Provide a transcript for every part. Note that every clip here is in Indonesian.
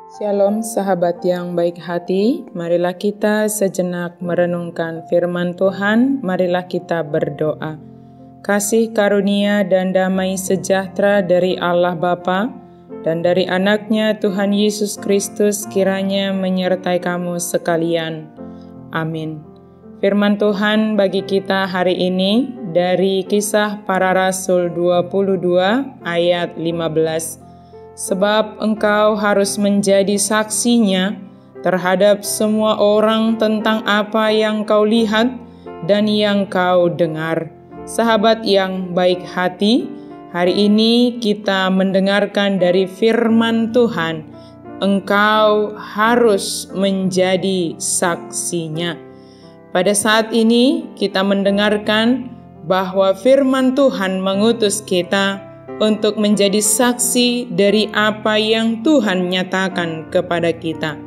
Shalom sahabat yang baik hati, marilah kita sejenak merenungkan firman Tuhan, marilah kita berdoa. Kasih karunia dan damai sejahtera dari Allah Bapa dan dari anaknya Tuhan Yesus Kristus kiranya menyertai kamu sekalian. Amin. Firman Tuhan bagi kita hari ini dari Kisah Para Rasul 22 ayat 15. Sebab engkau harus menjadi saksinya terhadap semua orang tentang apa yang kau lihat dan yang kau dengar. Sahabat yang baik hati, hari ini kita mendengarkan dari firman Tuhan, engkau harus menjadi saksinya. Pada saat ini kita mendengarkan bahwa firman Tuhan mengutus kita untuk menjadi saksi dari apa yang Tuhan nyatakan kepada kita.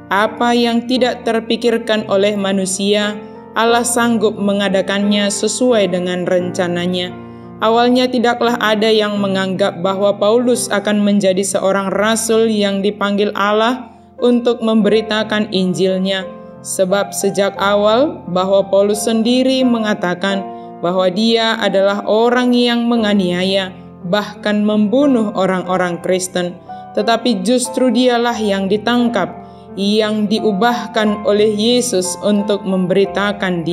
Apa yang tidak terpikirkan oleh manusia, Allah sanggup mengadakannya sesuai dengan rencananya. Awalnya tidaklah ada yang menganggap bahwa Paulus akan menjadi seorang rasul yang dipanggil Allah untuk memberitakan Injilnya. Sebab sejak awal bahwa Paulus sendiri mengatakan bahwa dia adalah orang yang menganiaya, bahkan membunuh orang-orang Kristen, tetapi justru dialah yang ditangkap, yang diubahkan oleh Yesus untuk memberitakan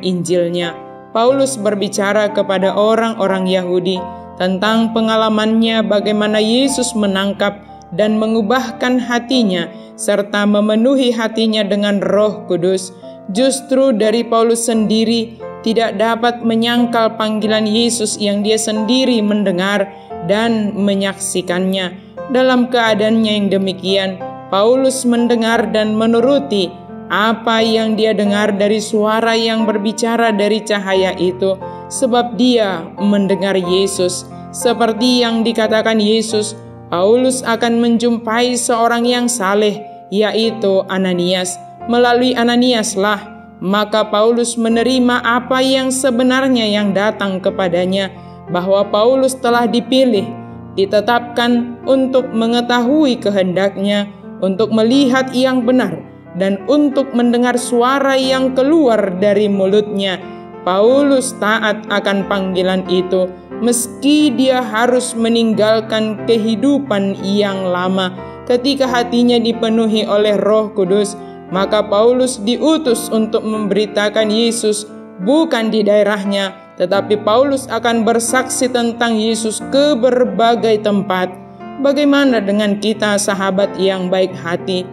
Injilnya. Paulus berbicara kepada orang-orang Yahudi tentang pengalamannya bagaimana Yesus menangkap dan mengubahkan hatinya, serta memenuhi hatinya dengan Roh Kudus. Justru dari Paulus sendiri tidak dapat menyangkal panggilan Yesus yang dia sendiri mendengar dan menyaksikannya. Dalam keadaannya yang demikian, Paulus mendengar dan menuruti apa yang dia dengar dari suara yang berbicara dari cahaya itu, sebab dia mendengar Yesus. Seperti yang dikatakan Yesus, Paulus akan menjumpai seorang yang saleh, yaitu Ananias. Melalui Ananiaslah maka Paulus menerima apa yang sebenarnya yang datang kepadanya, bahwa Paulus telah dipilih, ditetapkan untuk mengetahui kehendaknya, untuk melihat yang benar, dan untuk mendengar suara yang keluar dari mulutnya. Paulus taat akan panggilan itu, meski dia harus meninggalkan kehidupan yang lama. Ketika hatinya dipenuhi oleh Roh Kudus, maka Paulus diutus untuk memberitakan Yesus bukan di daerahnya, tetapi Paulus akan bersaksi tentang Yesus ke berbagai tempat. Bagaimana dengan kita sahabat yang baik hati?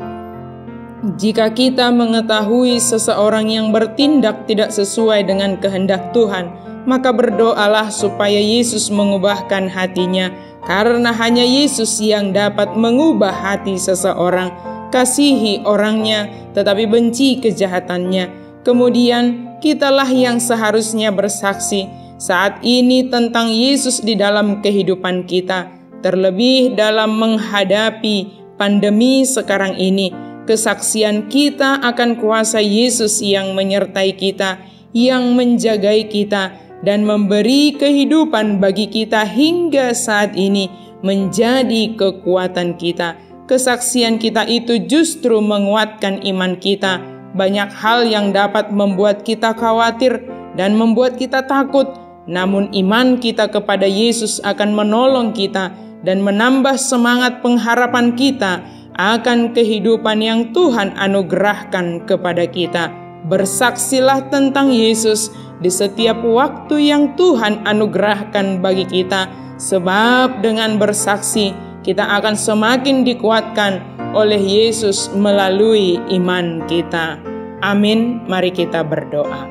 Jika kita mengetahui seseorang yang bertindak tidak sesuai dengan kehendak Tuhan, maka berdoalah supaya Yesus mengubahkan hatinya, karena hanya Yesus yang dapat mengubah hati seseorang. Kasihi orangnya, tetapi benci kejahatannya. Kemudian kitalah yang seharusnya bersaksi saat ini tentang Yesus di dalam kehidupan kita, terlebih dalam menghadapi pandemi sekarang ini. Kesaksian kita akan kuasa Yesus yang menyertai kita, yang menjagai kita, dan memberi kehidupan bagi kita hingga saat ini menjadi kekuatan kita. Kesaksian kita itu justru menguatkan iman kita. Banyak hal yang dapat membuat kita khawatir dan membuat kita takut, namun iman kita kepada Yesus akan menolong kita dan menambah semangat pengharapan kita akan kehidupan yang Tuhan anugerahkan kepada kita. Bersaksilah tentang Yesus di setiap waktu yang Tuhan anugerahkan bagi kita, sebab dengan bersaksi kita akan semakin dikuatkan oleh Yesus melalui iman kita. Amin. Mari kita berdoa.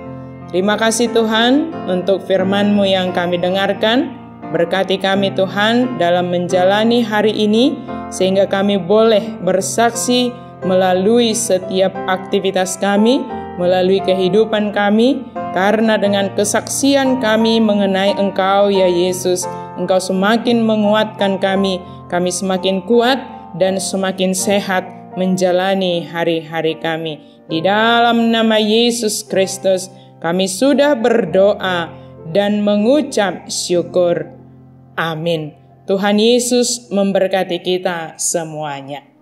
Terima kasih Tuhan untuk firman-Mu yang kami dengarkan. Berkati kami Tuhan dalam menjalani hari ini, sehingga kami boleh bersaksi melalui setiap aktivitas kami, melalui kehidupan kami, karena dengan kesaksian kami mengenai Engkau ya Yesus, Engkau semakin menguatkan kami semakin kuat dan semakin sehat menjalani hari-hari kami. Di dalam nama Yesus Kristus kami sudah berdoa dan mengucap syukur. Amin. Tuhan Yesus memberkati kita semuanya.